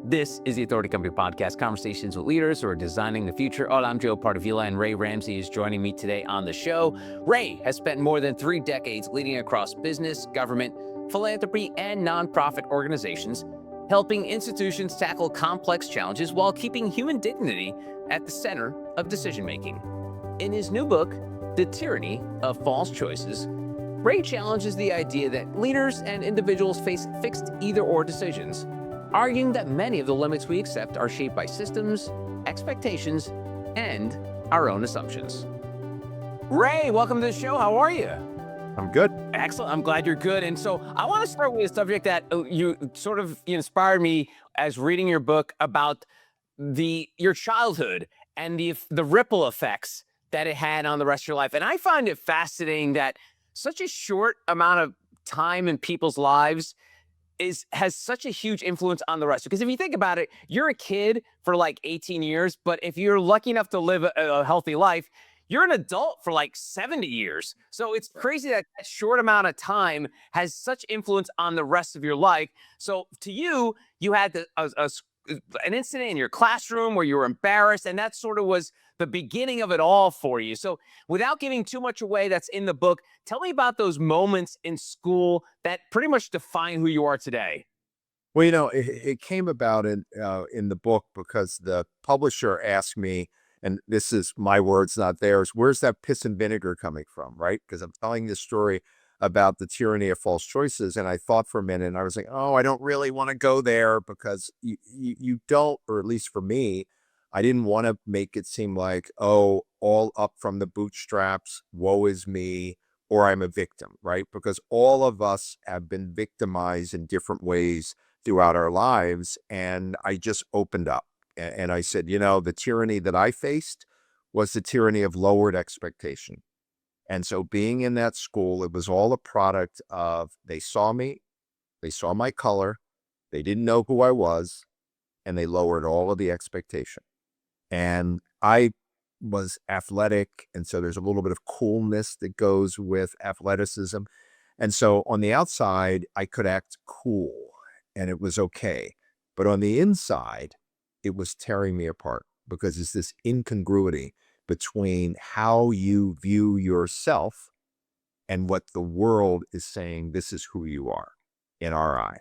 This is the Authority Company Podcast, conversations with leaders who are designing the future. Hola, I'm Joe Pardavila, and Rey Ramsey is joining me today on the show. Rey has spent more than 3 decades leading across business, government, philanthropy, and nonprofit organizations, helping institutions tackle complex challenges while keeping human dignity at the center of decision-making. In his new book, The Tyranny of False Choices, Rey challenges the idea that leaders and individuals face fixed either-or decisions, arguing that many of the limits we accept are shaped by systems, expectations, and our own assumptions. Rey, welcome to the show. How are you? I'm good. Excellent. I'm glad you're good. And so I want to start with a subject that you sort of inspired me as reading your book about your childhood and the ripple effects that it had on the rest of your life. And I find it fascinating that such a short amount of time in people's lives has such a huge influence on the rest. Because if you think about it, you're a kid for like 18 years, but if you're lucky enough to live a healthy life, you're an adult for like 70 years. So it's crazy that short amount of time has such influence on the rest of your life. So to you, you had an incident in your classroom where you were embarrassed, and that sort of was the beginning of it all for you. So without giving too much away that's in the book, tell me about those moments in school that pretty much define who you are today. Well, it came about in the book because the publisher asked me, and this is my words, not theirs, where's that piss and vinegar coming from, right? Because I'm telling this story about the tyranny of false choices. And I thought for a minute, and I was like, oh, I don't really want to go there because you don't, or at least for me, I didn't want to make it seem like, oh, all up from the bootstraps, woe is me, or I'm a victim, right? Because all of us have been victimized in different ways throughout our lives. And I just opened up and I said, the tyranny that I faced was the tyranny of lowered expectation. And so being in that school, it was all a product of they saw me, they saw my color, they didn't know who I was, and they lowered all of the expectation. And I was athletic, and so there's a little bit of coolness that goes with athleticism. And so on the outside, I could act cool, and it was okay. But on the inside, it was tearing me apart because it's this incongruity between how you view yourself and what the world is saying this is who you are in our eyes.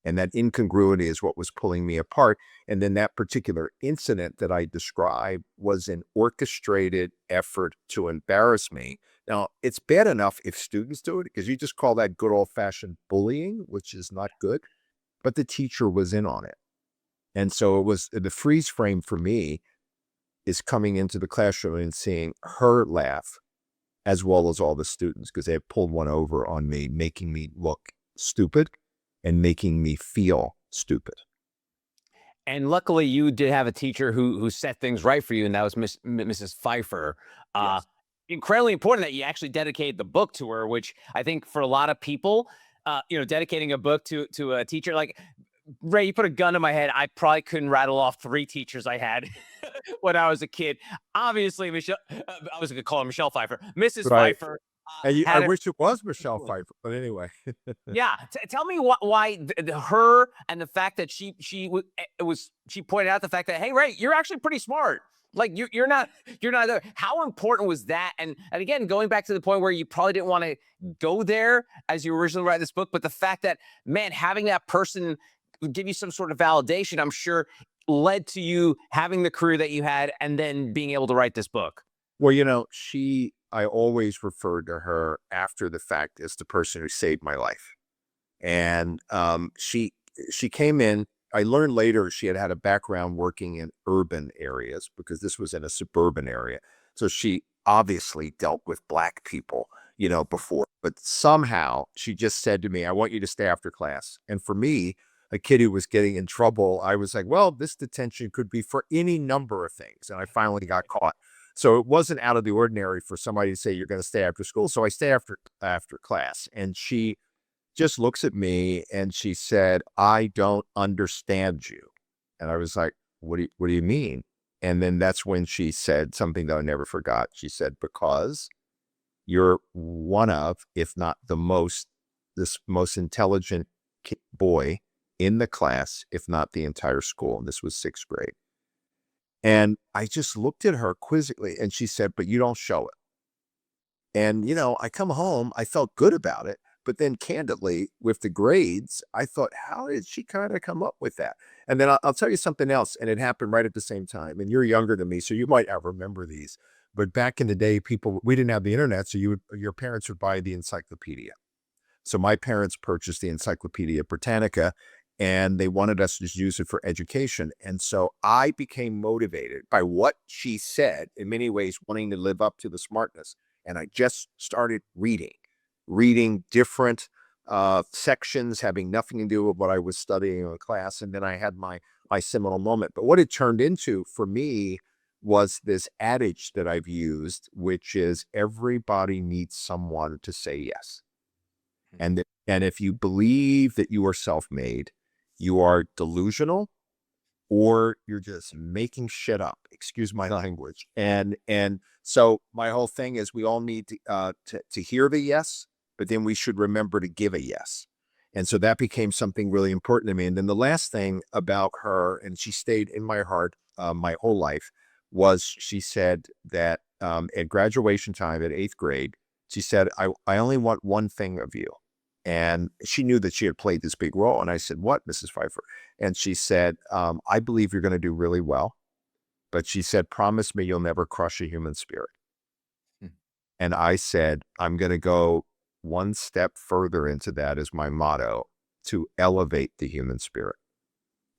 And that incongruity is what was pulling me apart. And then that particular incident that I described was an orchestrated effort to embarrass me. Now, it's bad enough if students do it, because you just call that good old-fashioned bullying, which is not good. But the teacher was in on it. And so it was the freeze frame for me is coming into the classroom and seeing her laugh as well as all the students, because they had pulled one over on me, making me look stupid and making me feel stupid. And luckily, you did have a teacher who set things right for you, and that was Mrs. Pfeiffer. Yes. Incredibly important that you actually dedicated the book to her, which I think for a lot of people, dedicating a book to a teacher, like Rey, you put a gun to my head, I probably couldn't rattle off 3 teachers I had when I was a kid. Obviously, Michelle, I was going to call her Michelle Pfeiffer, Mrs. Right. Pfeiffer. I wish it was Michelle Pfeiffer, but anyway. Yeah, tell me why her and the fact that she pointed out the fact that, hey, Rey, you're actually pretty smart. Like you're not there. How important was that? And again, going back to the point where you probably didn't want to go there as you originally write this book, but the fact that, man, having that person give you some sort of validation, I'm sure led to you having the career that you had and then being able to write this book. Well, I always referred to her after the fact as the person who saved my life. And she came in. I learned later she had a background working in urban areas because this was in a suburban area. So she obviously dealt with Black people, before. But somehow she just said to me, I want you to stay after class. And for me, a kid who was getting in trouble, I was like, well, this detention could be for any number of things. And I finally got caught. So it wasn't out of the ordinary for somebody to say, you're going to stay after school. So I stay after class. And she just looks at me and she said, I don't understand you. And I was like, what do you mean? And then that's when she said something that I never forgot. She said, because you're one of, if not the most intelligent boy in the class, if not the entire school. And this was 6th grade. And I just looked at her quizzically and she said, but you don't show it. And, I come home, I felt good about it. But then candidly, with the grades, I thought, how did she kind of come up with that? And then I'll tell you something else. And it happened right at the same time. And you're younger than me, so you might not remember these. But back in the day, we didn't have the internet. So your parents would buy the encyclopedia. So my parents purchased the Encyclopedia Britannica and they wanted us to just use it for education. And so I became motivated by what she said, in many ways, wanting to live up to the smartness. And I just started reading different sections having nothing to do with what I was studying in class. And then I had my seminal moment. But what it turned into for me was this adage that I've used, which is everybody needs someone to say yes. And if you believe that you are self-made, you are delusional or you're just making shit up. Excuse my language. And so my whole thing is we all need to hear the yes, but then we should remember to give a yes. And so that became something really important to me. And then the last thing about her, and she stayed in my heart my whole life, was she said that at graduation time at 8th grade, she said, I only want one thing of you. And she knew that she had played this big role. And I said, what, Mrs. Pfeiffer? And she said, I believe you're going to do really well. But she said, promise me you'll never crush a human spirit. Hmm. And I said, I'm going to go one step further into that as my motto, to elevate the human spirit.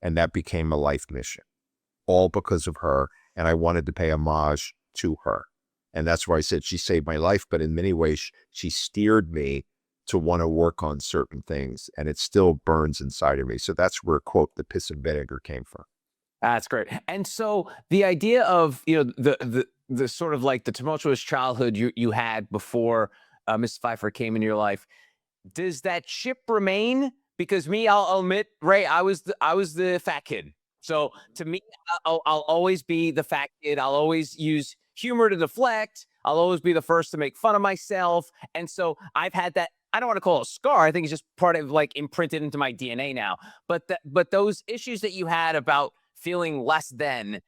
And that became a life mission, all because of her. And I wanted to pay homage to her. And that's why I said she saved my life. But in many ways, she steered me to want to work on certain things, and it still burns inside of me. So that's where, quote, the piss and vinegar came from. That's great. And so the idea of, the sort of like the tumultuous childhood you had before Miss Pfeiffer came into your life, does that ship remain? Because me, I'll admit, Ray, I was the fat kid. So to me, I'll always be the fat kid. I'll always use humor to deflect. I'll always be the first to make fun of myself. And so I've had that. I don't want to call it a scar. I think it's just part of like imprinted into my DNA now. But those issues that you had about feeling less than,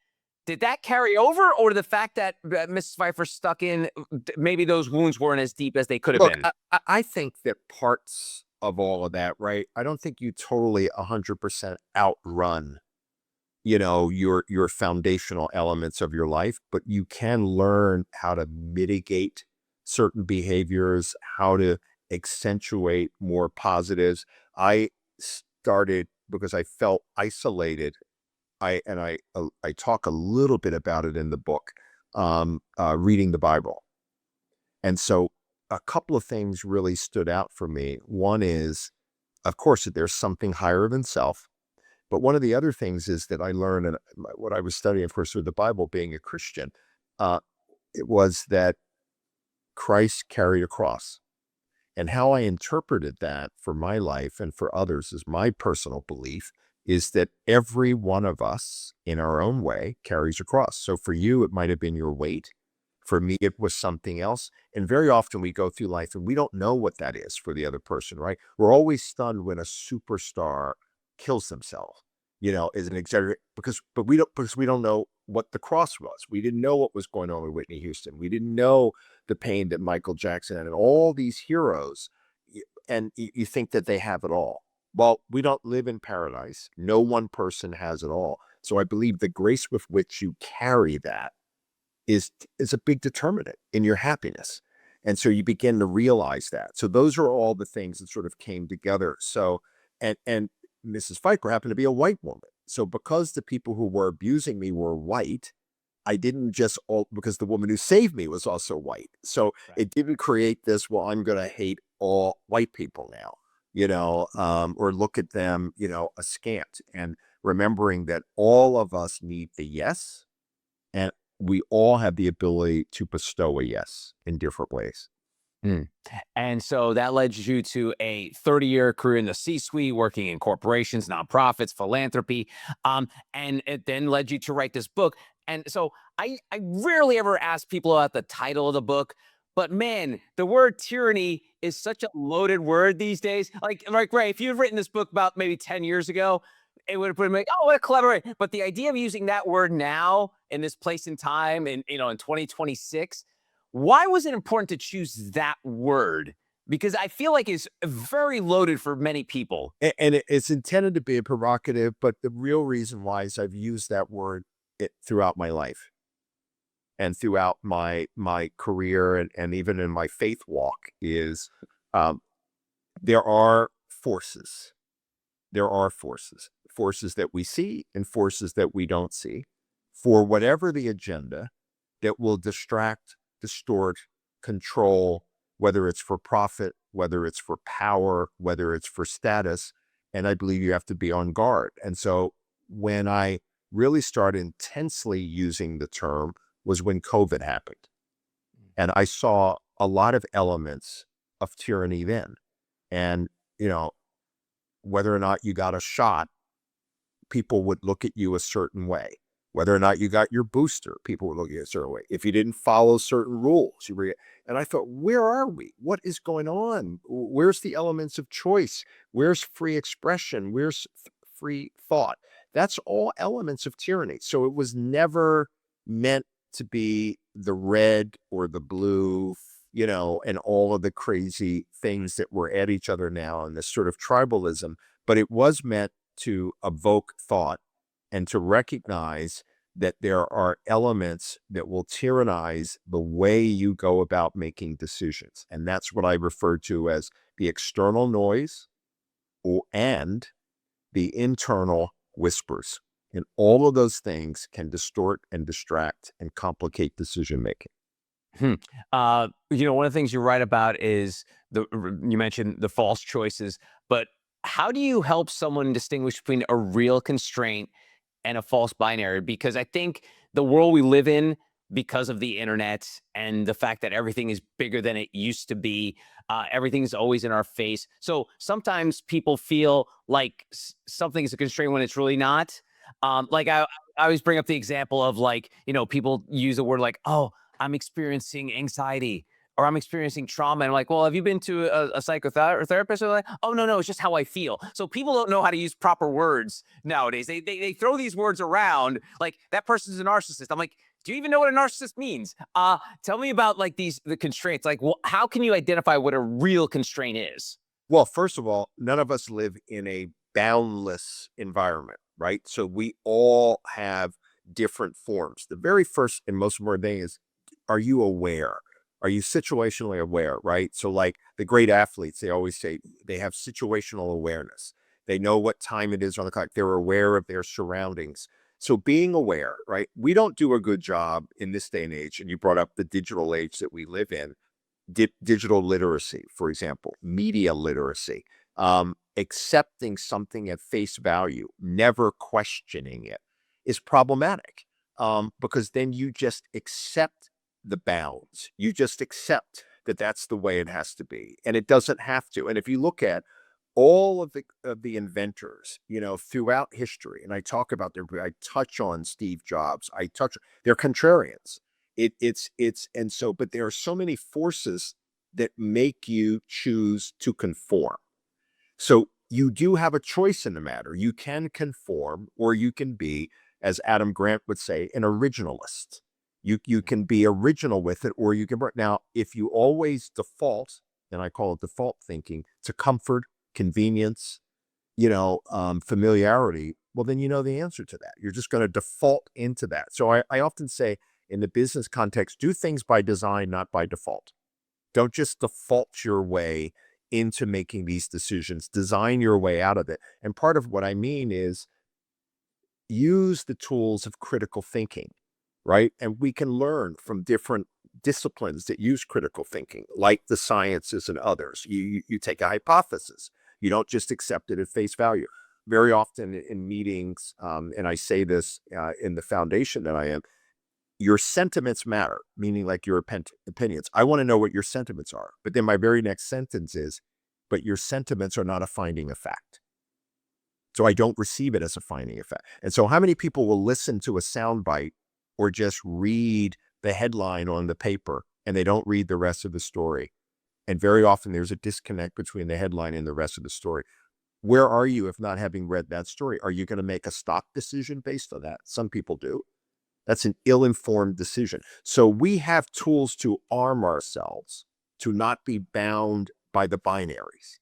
did that carry over, or the fact that Mrs. Pfeiffer stuck in, maybe those wounds weren't as deep as they could have Look, been? I think that parts of all of that, right? I don't think you totally 100% outrun, your foundational elements of your life, but you can learn how to mitigate certain behaviors, how to accentuate more positives. I started because I felt isolated. I talk a little bit about it in the book, reading the Bible. And so a couple of things really stood out for me. One is, of course, that there's something higher than self. But one of the other things is that I learned, and what I was studying, of course, through the Bible, being a Christian, it was that Christ carried a cross. And how I interpreted that for my life and for others is my personal belief is that every one of us in our own way carries a cross. So for you, it might have been your weight. For me, it was something else. And very often we go through life and we don't know what that is for the other person, right? We're always stunned when a superstar kills themselves, is an exaggeration but we don't know what the cross was. We didn't know what was going on with Whitney Houston. We didn't know the pain that Michael Jackson had and all these heroes. And you think that they have it all. Well, we don't live in paradise. No one person has it all. So I believe the grace with which you carry that is a big determinant in your happiness. And so you begin to realize that. So those are all the things that sort of came together. So, and Mrs. Pfeiffer happened to be a white woman. So because the people who were abusing me were white, I didn't just because the woman who saved me was also white. So it didn't create this, well, I'm going to hate all white people now, or look at them, askant. And remembering that all of us need the yes, and we all have the ability to bestow a yes in different ways. Hmm. And so that led you to a 30-year career in the C-suite, working in corporations, nonprofits, philanthropy, and it then led you to write this book. And so I rarely ever ask people about the title of the book, But man, the word tyranny is such a loaded word these days. Like Ray, if you'd written this book about maybe 10 years ago, it would have been like, oh, what a clever. But the idea of using that word now in this place and time in, in 2026, why was it important to choose that word? Because I feel like it's very loaded for many people. And it's intended to be a provocative, but the real reason why is I've used that word throughout my life and throughout my career and even in my faith walk is um, there are forces. There are forces that we see and forces that we don't see for whatever the agenda that will distract, distort, control, whether it's for profit, whether it's for power, whether it's for status. And I believe you have to be on guard. And so when I really started intensely using the term was when COVID happened. And I saw a lot of elements of tyranny then. And, whether or not you got a shot, people would look at you a certain way. Whether or not you got your booster, people would look at you a certain way. If you didn't follow certain rules, and I thought, where are we? What is going on? Where's the elements of choice? Where's free expression? Where's free thought? That's all elements of tyranny. So it was never meant to be the red or the blue, and all of the crazy things that we're at each other now and this sort of tribalism, but it was meant to evoke thought and to recognize that there are elements that will tyrannize the way you go about making decisions. And that's what I refer to as the external noise and the internal whispers. And all of those things can distort and distract and complicate decision making. One of the things you write about is you mentioned the false choices, but how do you help someone distinguish between a real constraint and a false binary? Because I think the world we live in, because of the internet and the fact that everything is bigger than it used to be, everything's always in our face. So sometimes people feel like something is a constraint when it's really not. I always bring up the example of people use a word like, oh, I'm experiencing anxiety or I'm experiencing trauma. And I'm like, well, have you been to a psychotherapist? They're like, oh, no, it's just how I feel. So people don't know how to use proper words nowadays. They throw these words around like that person's a narcissist. I'm like, do you even know what a narcissist means? Tell me about the constraints. Like, well, how can you identify what a real constraint is? Well, first of all, none of us live in a boundless environment, right? So we all have different forms. The very first and most important thing is, are you aware? Are you situationally aware, right? So like the great athletes, they always say they have situational awareness. They know what time it is on the clock. They're aware of their surroundings. So being aware, right? We don't do a good job in this day and age. And you brought up the digital age that we live in. Digital literacy, for example, media literacy, accepting something at face value, never questioning it is problematic because then you just accept the bounds. You just accept that that's the way it has to be, and it doesn't have to. And if you look at all of the inventors, throughout history, and I talk about I touch on Steve Jobs, they're contrarians. But there are so many forces that make you choose to conform. So you do have a choice in the matter. You can conform, or you can be, as Adam Grant would say, an originalist. You can be original with it, or you can. Now, if you always default, and I call it default thinking, to comfort, convenience, familiarity, well, then you know the answer to that. You're just going to default into that. So I often say in the business context, do things by design, not by default. Don't just default your way into making these decisions. Design your way out of it. And part of what I mean is use the tools of critical thinking, right? And we can learn from different disciplines that use critical thinking, like the sciences and others. You take a hypothesis. You don't just accept it at face value. Very often in meetings, and I say this in the foundation that I am, your sentiments matter, meaning like your opinions. I want to know what your sentiments are. But then my very next sentence is, but your sentiments are not a finding of fact. So I don't receive it as a finding of fact. And so how many people will listen to a soundbite or just read the headline on the paper and they don't read the rest of the story. And very often there's a disconnect between the headline and the rest of the story. Where are you if not having read that story? Are you going to make a stock decision based on that? Some people do. That's an ill-informed decision. So we have tools to arm ourselves to not be bound by the binaries.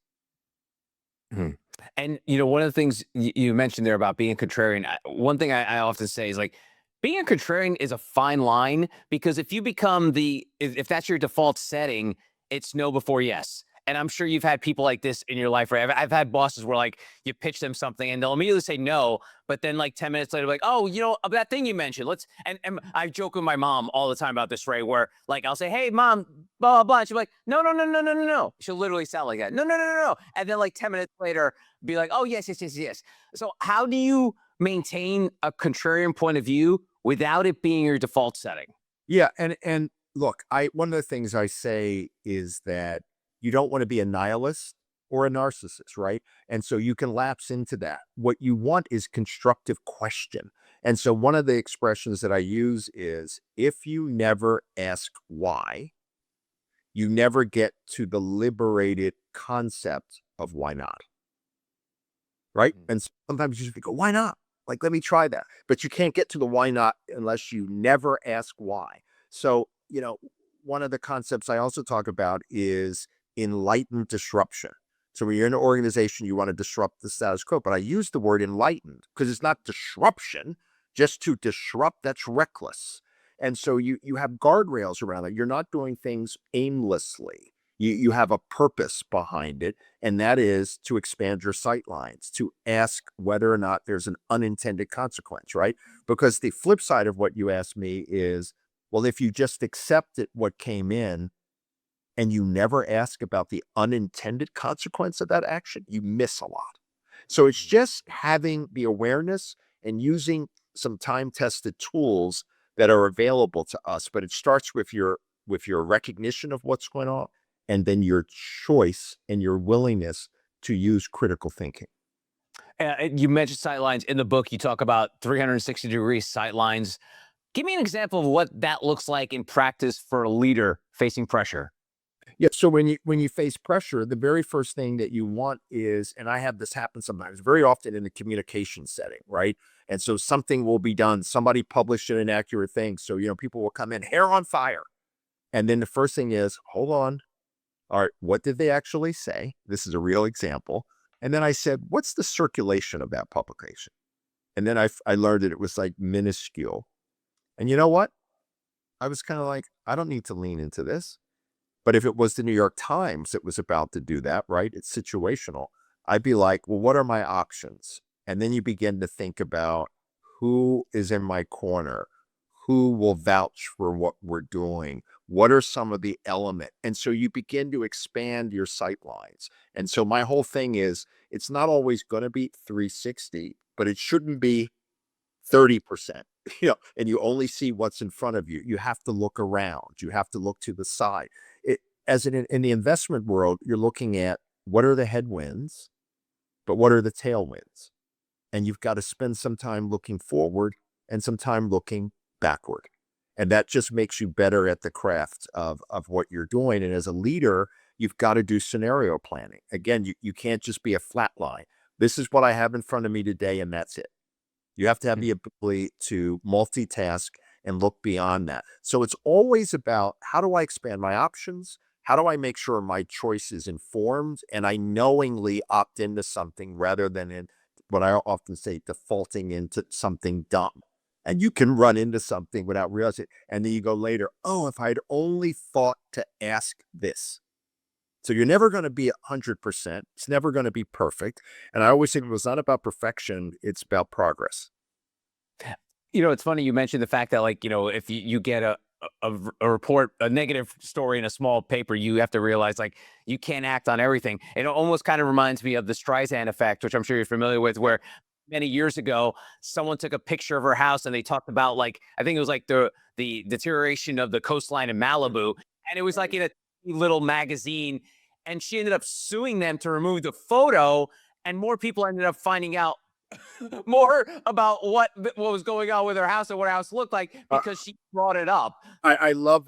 Mhm. And one of the things you mentioned there about being contrarian, one thing I often say is like being a contrarian is a fine line because if you become if that's your default setting, it's no before yes. And I'm sure you've had people like this in your life, right? I've had bosses where like you pitch them something and they'll immediately say no, but then like 10 minutes later, like, oh, that thing you mentioned, and I joke with my mom all the time about this, Ray, where like I'll say, hey, mom, blah, blah, blah. And she'll be like, no, no, no, no, no, no, no. She'll literally sound like that. No, no, no, no, no. And then like 10 minutes later, be like, oh, yes, yes, yes, yes. So how do you maintain a contrarian point of view without it being your default setting? Yeah, and look, I one of the things I say is that you don't want to be a nihilist or a narcissist, right? And so you can lapse into that. What you want is constructive question. And so one of the expressions that I use is if you never ask why, you never get to the liberated concept of why not, right? Mm. And sometimes you just go, why not? Like, let me try that. But you can't get to the why not unless you never ask why. So, one of the concepts I also talk about is enlightened disruption. So when you're in an organization, you want to disrupt the status quo. But I use the word enlightened because it's not disruption. Just to disrupt, that's reckless. And so you have guardrails around it. You're not doing things aimlessly. You have a purpose behind it, and that is to expand your sightlines, to ask whether or not there's an unintended consequence, right? Because the flip side of what you asked me is, well, if you just accepted what came in and you never ask about the unintended consequence of that action, you miss a lot. So it's just having the awareness and using some time-tested tools that are available to us, but it starts with your recognition of what's going on and then your choice and your willingness to use critical thinking. You mentioned sightlines in the book. You talk about 360-degree sightlines. Give me an example of what that looks like in practice for a leader facing pressure. Yeah. So when you face pressure, the very first thing that you want is, and I have this happen sometimes, very often in the communication setting, right? And so something will be done. Somebody published an inaccurate thing. So, people will come in, hair on fire. And then the first thing is, hold on. All right, what did they actually say? This is a real example. And then I said, what's the circulation of that publication? And then I learned that it was like minuscule. And you know what? I was kind of like, I don't need to lean into this. But if it was the New York Times that was about to do that, right? It's situational. I'd be like, well, what are my options? And then you begin to think about who is in my corner, who will vouch for what we're doing, what are some of the element. And so you begin to expand your sight lines. And so my whole thing is it's not always going to be 360, but it shouldn't be 30%, and you only see what's in front of you. You have to look around. You have to look to the side. As in the investment world, you're looking at what are the headwinds, but what are the tailwinds? And you've got to spend some time looking forward and some time looking backward. And that just makes you better at the craft of what you're doing. And as a leader, you've got to do scenario planning. Again, you can't just be a flat line. This is what I have in front of me today, and that's it. You have to have the ability to multitask and look beyond that. So it's always about how do I expand my options? How do I make sure my choice is informed and I knowingly opt into something rather than in what I often say, defaulting into something dumb. And you can run into something without realizing it. And then you go later, oh, if I'd only thought to ask this. So you're never going to be 100%. It's never going to be perfect. And I always think it was not about perfection. It's about progress. It's funny you mentioned the fact that, like, if you get a report, a negative story in a small paper, you have to realize, like, you can't act on everything. It almost kind of reminds me of the Streisand effect, which I'm sure you're familiar with, where many years ago, someone took a picture of her house and they talked about, like, I think it was like the deterioration of the coastline in Malibu. And it was like in a little magazine. And she ended up suing them to remove the photo. And more people ended up finding out more about what was going on with her house and what her house looked like because she brought it up. I love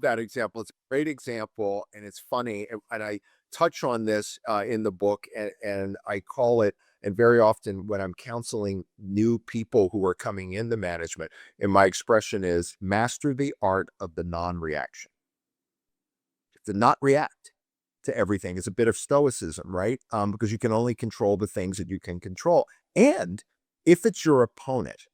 that example. It's a great example, and it's funny. And I touch on this in the book, and I call it. And very often, when I'm counseling new people who are coming into management, and my expression is master the art of the non-reaction. To not react to everything is a bit of stoicism, right? Because you can only control the things that you can control. And if it's your opponent,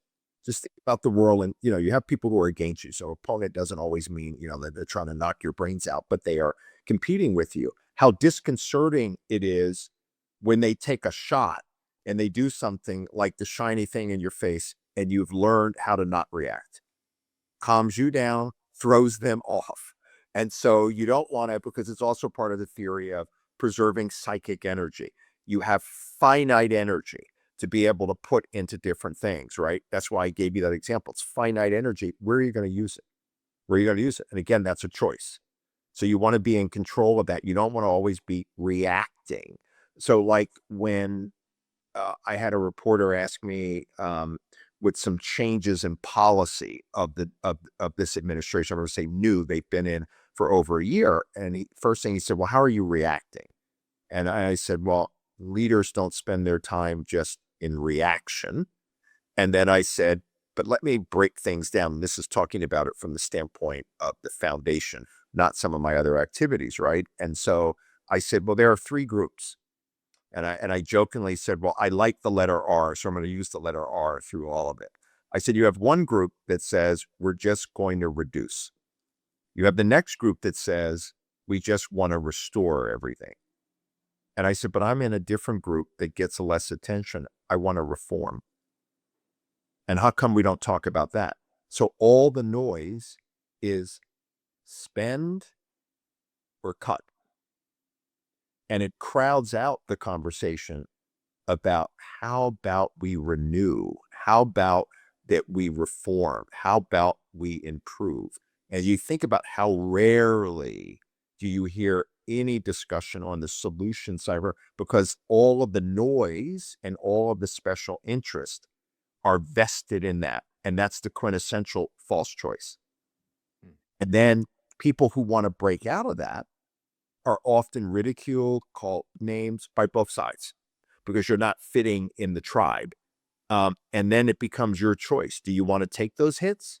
just think about the world, and you have people who are against you. So opponent doesn't always mean that they're trying to knock your brains out, but they are competing with you. How disconcerting it is when they take a shot and they do something like the shiny thing in your face, and you've learned how to not react. Calms you down, throws them off. And so you don't want to, because it's also part of the theory of preserving psychic energy. You have finite energy to be able to put into different things, right? That's why I gave you that example. It's finite energy. Where are you going to use it? Where are you going to use it? And again, that's a choice. So you want to be in control of that. You don't want to always be reacting. So like when I had a reporter ask me with some changes in policy of this administration. I'm going to say new. They've been in for over a year, and first thing he said, "Well, how are you reacting?" And I said, "Well, leaders don't spend their time just in reaction." And then I said, "But let me break things down." This is talking about it from the standpoint of the foundation, not some of my other activities, right? And so I said, "Well, there are three groups." And I jokingly said, "Well, I like the letter R, so I'm going to use the letter R through all of it." I said, "You have one group that says we're just going to reduce. You have the next group that says we just want to restore everything." And I said, "But I'm in a different group that gets less attention. I want to reform. And how come we don't talk about that?" So all the noise is spend or cut. And it crowds out the conversation about how about we renew? How about that we reform? How about we improve? And you think about how rarely do you hear any discussion on the solution side, because all of the noise and all of the special interest are vested in that. And that's the quintessential false choice. And then people who want to break out of that are often ridiculed, called names by both sides, because you're not fitting in the tribe. And then it becomes your choice. Do you want to take those hits?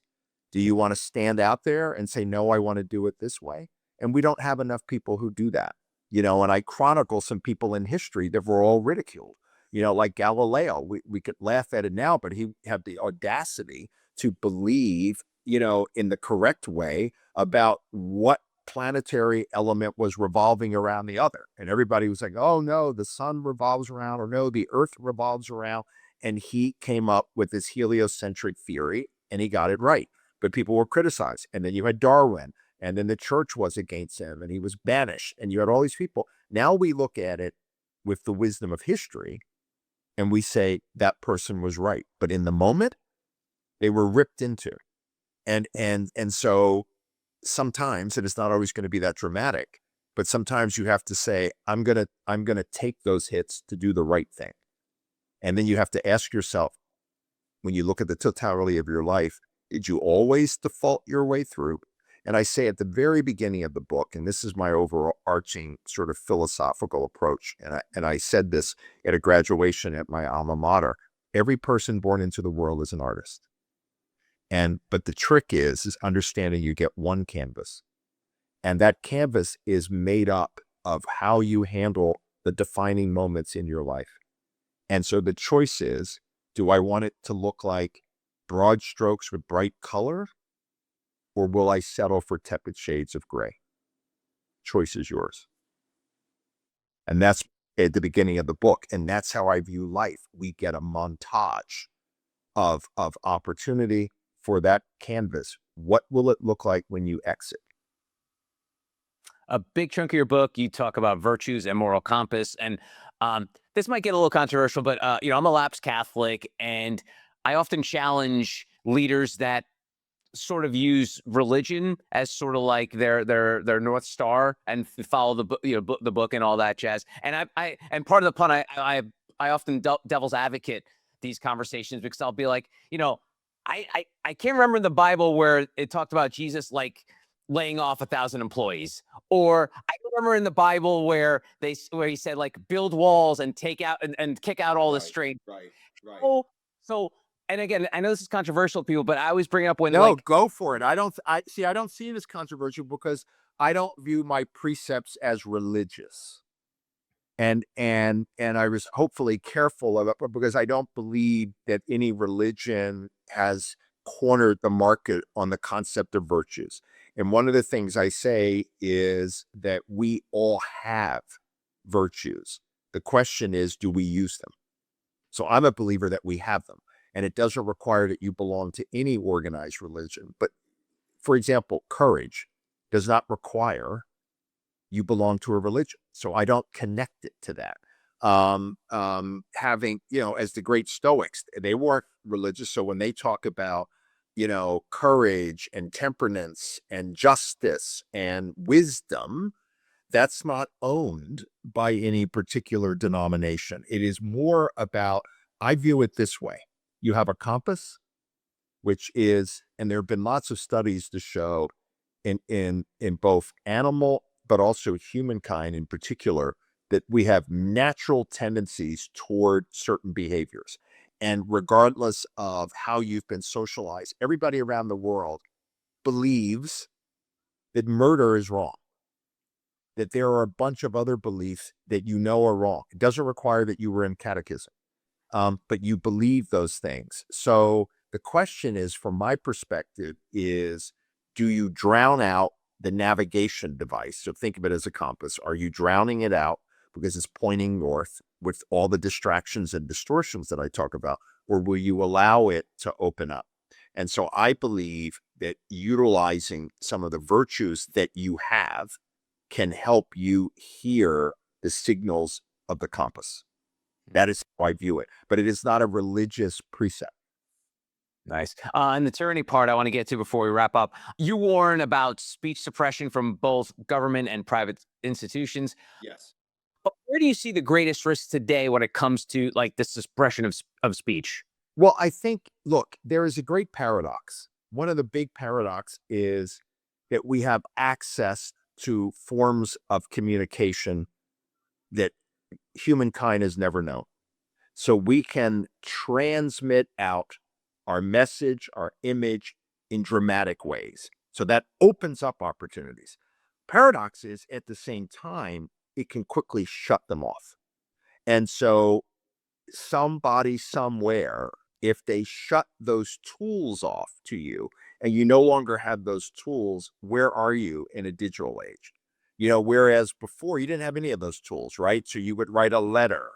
Do you want to stand out there and say, "No, I want to do it this way"? And we don't have enough people who do that. And I chronicle some people in history that were all ridiculed, like Galileo. We could laugh at it now, but he had the audacity to believe, in the correct way about what planetary element was revolving around the other. And everybody was like, "Oh no, the sun revolves around," or "No, the earth revolves around." And he came up with this heliocentric theory, and he got it right. But people were criticized. And then you had Darwin, and then the church was against him, and he was banished. And you had all these people. Now we look at it with the wisdom of history, and we say that person was right. But in the moment, they were ripped into. And so sometimes, and it's not always going to be that dramatic, but sometimes you have to say, I'm gonna take those hits to do the right thing. And then you have to ask yourself, when you look at the totality of your life, did you always default your way through? And I say at the very beginning of the book, and this is my overarching sort of philosophical approach, and I said this at a graduation at my alma mater: every person born into the world is an artist. But the trick is understanding you get one canvas, and that canvas is made up of how you handle the defining moments in your life. And so the choice is, do I want it to look like broad strokes with bright color, or will I settle for tepid shades of gray? Choice is yours. And that's at the beginning of the book. And that's how I view life. We get a montage of opportunity for that canvas. What will it look like when you exit? A big chunk of your book, you talk about virtues and moral compass. And this might get a little controversial, but I'm a lapsed Catholic, and I often challenge leaders that sort of use religion as sort of like their North Star and follow the book, the book and all that jazz. And I and part of the pun, I often devil's advocate these conversations because I'll be like, I can't remember in the Bible where it talked about Jesus like laying off 1,000 employees, or I remember in the Bible where he said like build walls and take out and kick out all the straight. Right. Oh, so and again, I know this is controversial, people, but I always bring it up when No, like go for it. I don't see it as controversial because I don't view my precepts as religious. And I was hopefully careful of it because I don't believe that any religion has cornered the market on the concept of virtues. And one of the things I say is that we all have virtues. The question is, do we use them? So I'm a believer that we have them. And it doesn't require that you belong to any organized religion. But for example, courage does not require you belong to a religion. So I don't connect it to that. Having, as the great Stoics, they weren't religious. So when they talk about, courage and temperance and justice and wisdom, that's not owned by any particular denomination. It is more about, I view it this way. You have a compass, which is, and there have been lots of studies to show in both animal but also humankind in particular, that we have natural tendencies toward certain behaviors. And regardless of how you've been socialized, everybody around the world believes that murder is wrong, that there are a bunch of other beliefs that are wrong. It doesn't require that you were in catechism, but you believe those things. So the question is, from my perspective, is do you drown out the navigation device? So think of it as a compass. Are you drowning it out because it's pointing north with all the distractions and distortions that I talk about, or will you allow it to open up? And so I believe that utilizing some of the virtues that you have can help you hear the signals of the compass. That is how I view it, but it is not a religious precept. nice. And the tyranny part I want to get to before we wrap up. You warn about speech suppression from both government and private institutions. Yes. But where do you see the greatest risk today when it comes to like the suppression of speech? Well, I think, look, there is a great paradox. One of the big paradox is that we have access to forms of communication that humankind has never known. So we can transmit out our message, our image in dramatic ways. So that opens up opportunities. Paradox is at the same time, it can quickly shut them off. And so somebody somewhere, if they shut those tools off to you and you no longer have those tools, where are you in a digital age? Whereas before you didn't have any of those tools, right? So you would write a letter,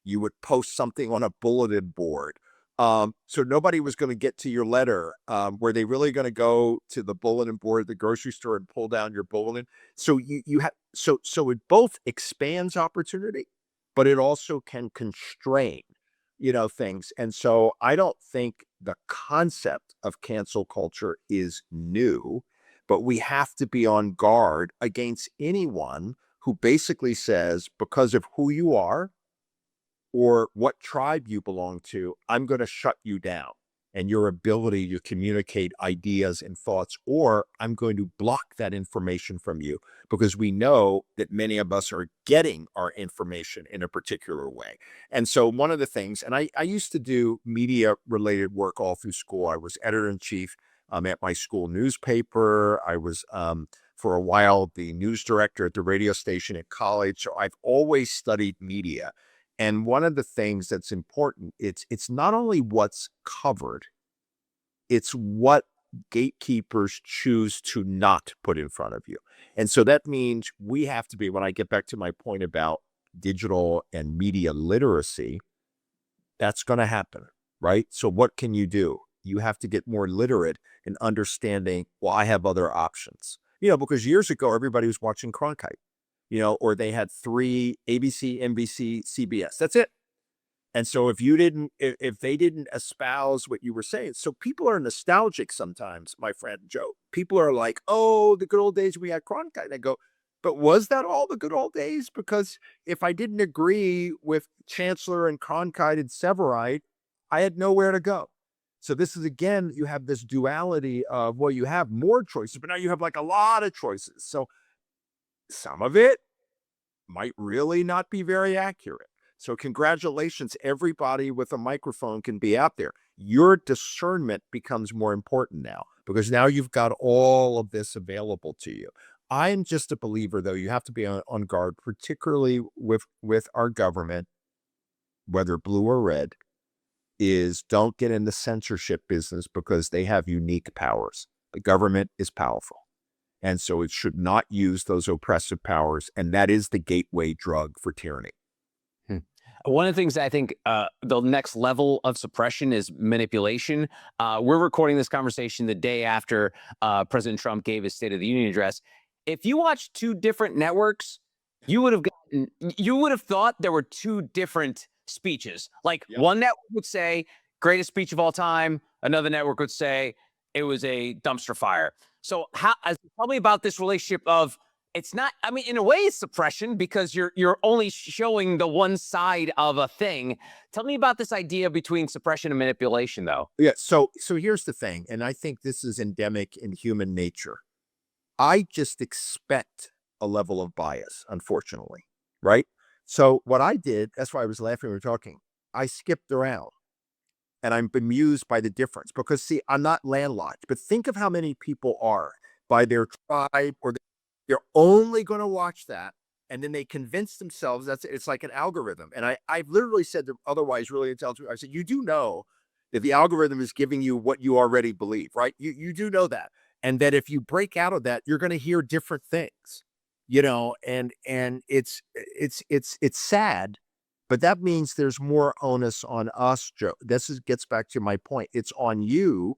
you would post something on a bulletin board. So nobody was going to get to your letter. Were they really going to go to the bulletin board at the grocery store and pull down your bulletin? So you have so it both expands opportunity, but it also can constrain, things. And so I don't think the concept of cancel culture is new, but we have to be on guard against anyone who basically says, because of who you are or what tribe you belong to, I'm going to shut you down and your ability to communicate ideas and thoughts, or I'm going to block that information from you, because we know that many of us are getting our information in a particular way. And so one of the things, and I used to do media related work all through school. I was editor in chief at my school newspaper. I was, for a while, the news director at the radio station at college. So I've always studied media. And one of the things that's important, it's not only what's covered, it's what gatekeepers choose to not put in front of you. And so that means we have to be, when I get back to my point about digital and media literacy, that's going to happen, right? So what can you do? You have to get more literate in understanding, well, I have other options. Because years ago, everybody was watching Cronkite, or they had 3 ABC, NBC, CBS. That's it. And so if they didn't espouse what you were saying, so people are nostalgic sometimes, my friend Joe. People are like, oh, the good old days we had Cronkite. And I go, but was that all the good old days? Because if I didn't agree with Chancellor and Cronkite and Severide, I had nowhere to go. So this is, again, you have this duality of, well, you have more choices, but now you have like a lot of choices. So some of it might really not be very accurate. So congratulations, everybody with a microphone can be out there. Your discernment becomes more important now because now you've got all of this available to you. I'm just a believer, though, you have to be on guard, particularly with our government, whether blue or red, is don't get in the censorship business because they have unique powers. The government is powerful. And so it should not use those oppressive powers. And that is the gateway drug for tyranny. One of the things I think the next level of suppression is manipulation. We're recording this conversation the day after President Trump gave his State of the Union address. If you watch two different networks, you would have thought there were two different speeches. Like one network would say greatest speech of all time, another network would say it was a dumpster fire. So tell me about this relationship of it's not, I mean, in a way it's suppression because you're only showing the one side of a thing. Tell me about this idea between suppression and manipulation though. Yeah. So here's the thing, and I think this is endemic in human nature. I just expect a level of bias, unfortunately. Right. So what I did, that's why I was laughing when we were talking. I skipped around and I'm bemused by the difference because, see, I'm not landlocked, but think of how many people are by their tribe or they're only going to watch that. And then they convince themselves that's it's like an algorithm. And I've literally said to otherwise really intelligent people, I said, you do know that the algorithm is giving you what you already believe, right? You do know that. And that if you break out of that, you're going to hear different things, and it's sad, but that means there's more onus on us, Joe. Gets back to my point. It's on you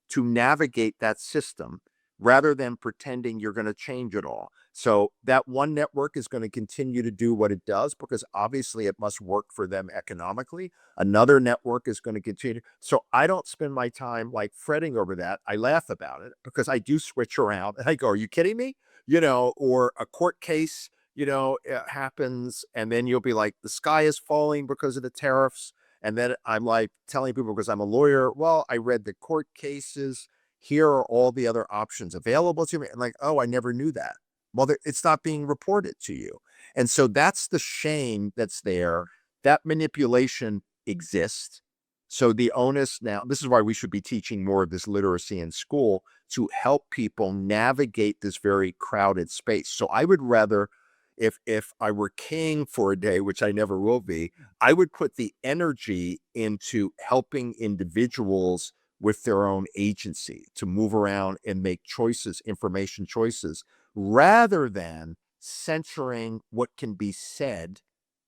to navigate that system rather than pretending you're going to change it all. So that one network is going to continue to do what it does because obviously it must work for them economically. Another network is going to continue. So I don't spend my time like fretting over that. I laugh about it because I do switch around and I go, are you kidding me? Or a court case, it happens. And then you'll be like, the sky is falling because of the tariffs. And then I'm like telling people because I'm a lawyer, well, I read the court cases. Here are all the other options available to me. And like, oh, I never knew that. Well, it's not being reported to you. And so that's the shame that's there. That manipulation exists. So the onus now, this is why we should be teaching more of this literacy in school to help people navigate this very crowded space. So I would rather, if I were king for a day, which I never will be, I would put the energy into helping individuals with their own agency to move around and make choices, information choices, rather than censoring what can be said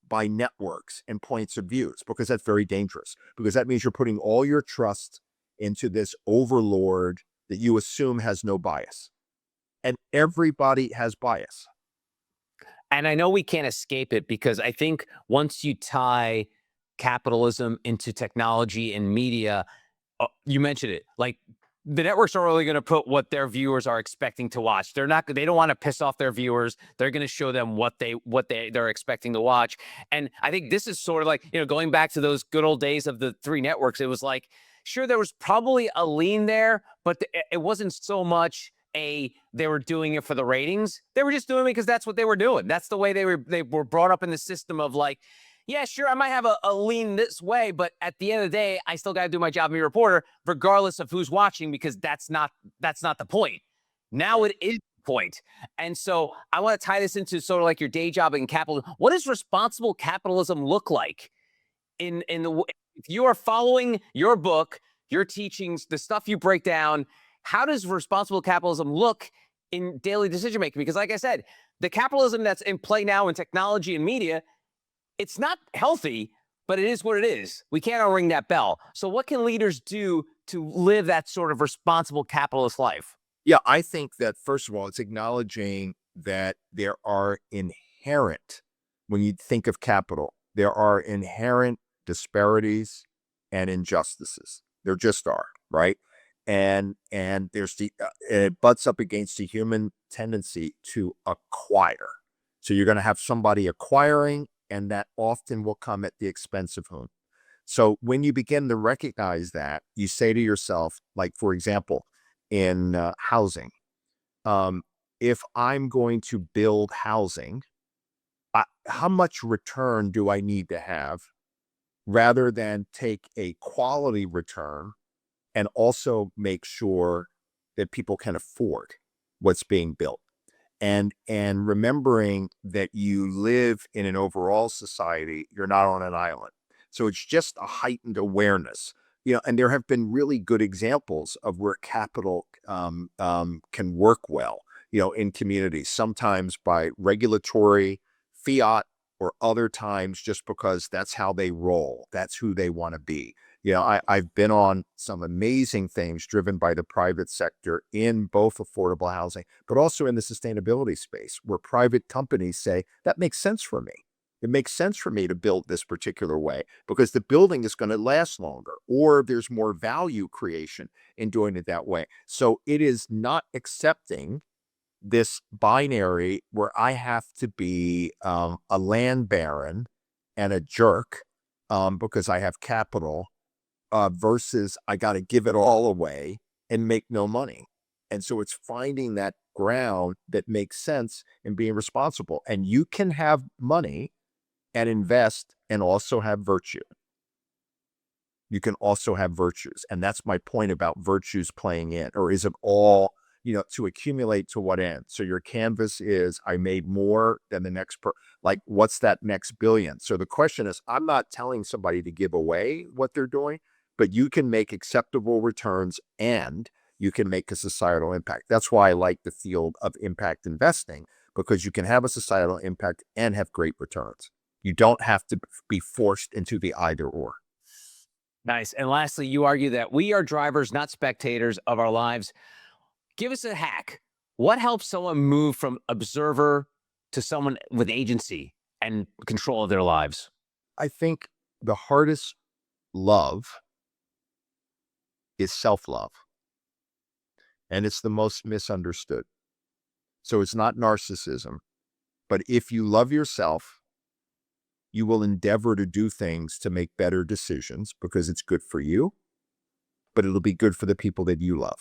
by networks and points of views, because that's very dangerous, because that means you're putting all your trust into this overlord that you assume has no bias. And everybody has bias. And I know we can't escape it because I think once you tie capitalism into technology and media, you mentioned it, like the networks are only going to put what their viewers are expecting to watch. They don't want to piss off their viewers. They're going to show them what they're expecting to watch. And I think this is sort of like, going back to those good old days of the three networks, it was like, sure, there was probably a lean there, but it wasn't so much they were doing it for the ratings. They were just doing it because that's what they were doing. That's the way they were brought up in the system of like, yeah, sure, I might have a lean this way, but at the end of the day, I still got to do my job as a reporter, regardless of who's watching, because that's not the point. Now it is the point. And so I want to tie this into sort of like your day job in capitalism. What does responsible capitalism look like if you are following your book, your teachings, the stuff you break down? How does responsible capitalism look in daily decision making? Because like I said, the capitalism that's in play now in technology and media, it's not healthy, but it is what it is. We can't unring that bell. So what can leaders do to live that sort of responsible capitalist life? Yeah, I think that first of all, it's acknowledging that there are inherent, when you think of capital, there are inherent disparities and injustices. There just are, right? And there's it butts up against the human tendency to acquire. So you're going to have somebody acquiring, and that often will come at the expense of whom? So when you begin to recognize that, you say to yourself, like, for example, in housing, um, if I'm going to build housing, how much return do I need to have rather than take a quality return and also make sure that people can afford what's being built? And remembering that you live in an overall society, you're not on an island. So it's just a heightened awareness. And there have been really good examples of where capital can work well, in communities, sometimes by regulatory fiat, or other times just because that's how they roll. That's who they want to be. I've been on some amazing things driven by the private sector in both affordable housing, but also in the sustainability space, where private companies say, that makes sense for me. It makes sense for me to build this particular way because the building is going to last longer, or there's more value creation in doing it that way. So it is not accepting this binary where I have to be a land baron and a jerk because I have capital, versus I got to give it all away and make no money. And so it's finding that ground that makes sense and being responsible. And you can have money and invest and also have virtue. You can also have virtues. And that's my point about virtues playing in, or is it all, to accumulate to what end? So your canvas is, I made more than the next like, what's that next billion? So the question is, I'm not telling somebody to give away what they're doing, but you can make acceptable returns and you can make a societal impact. That's why I like the field of impact investing, because you can have a societal impact and have great returns. You don't have to be forced into the either or. Nice. And lastly, you argue that we are drivers, not spectators of our lives. Give us a hack. What helps someone move from observer to someone with agency and control of their lives? I think the hardest love is self-love, and it's the most misunderstood. So it's not narcissism, but if you love yourself, you will endeavor to do things to make better decisions because it's good for you, but it'll be good for the people that you love.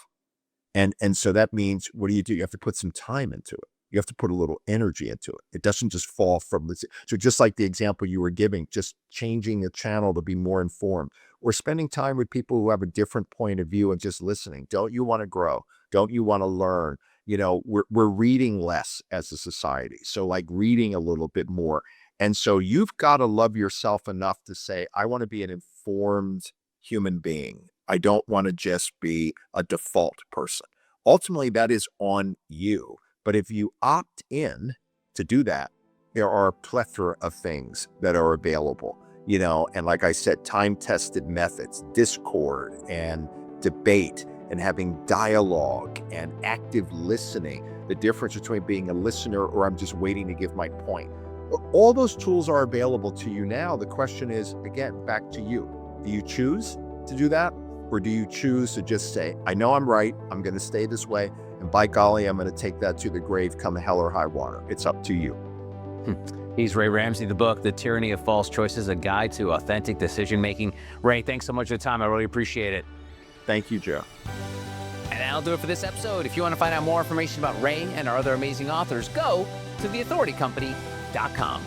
And so that means, what do? You have to put some time into it. You have to put a little energy into it. It doesn't just fall from this. So just like the example you were giving, just changing the channel to be more informed, or spending time with people who have a different point of view and just listening. Don't you want to grow? Don't you want to learn? We're reading less as a society. So like reading a little bit more. And so you've got to love yourself enough to say, I want to be an informed human being. I don't want to just be a default person. Ultimately, that is on you. But if you opt in to do that, there are a plethora of things that are available, and like I said, time-tested methods, discord and debate and having dialogue and active listening, the difference between being a listener or I'm just waiting to give my point. All those tools are available to you now. The question is, again, back to you. Do you choose to do that? Or do you choose to just say, I know I'm right, I'm going to stay this way, and by golly, I'm going to take that to the grave come hell or high water? It's up to you. He's Rey Ramsey. The book, The Tyranny of False Choices, A Guide to Authentic Decision-Making. Ray, thanks so much for the time. I really appreciate it. Thank you, Joe. And that'll do it for this episode. If you want to find out more information about Ray and our other amazing authors, go to theauthoritycompany.com.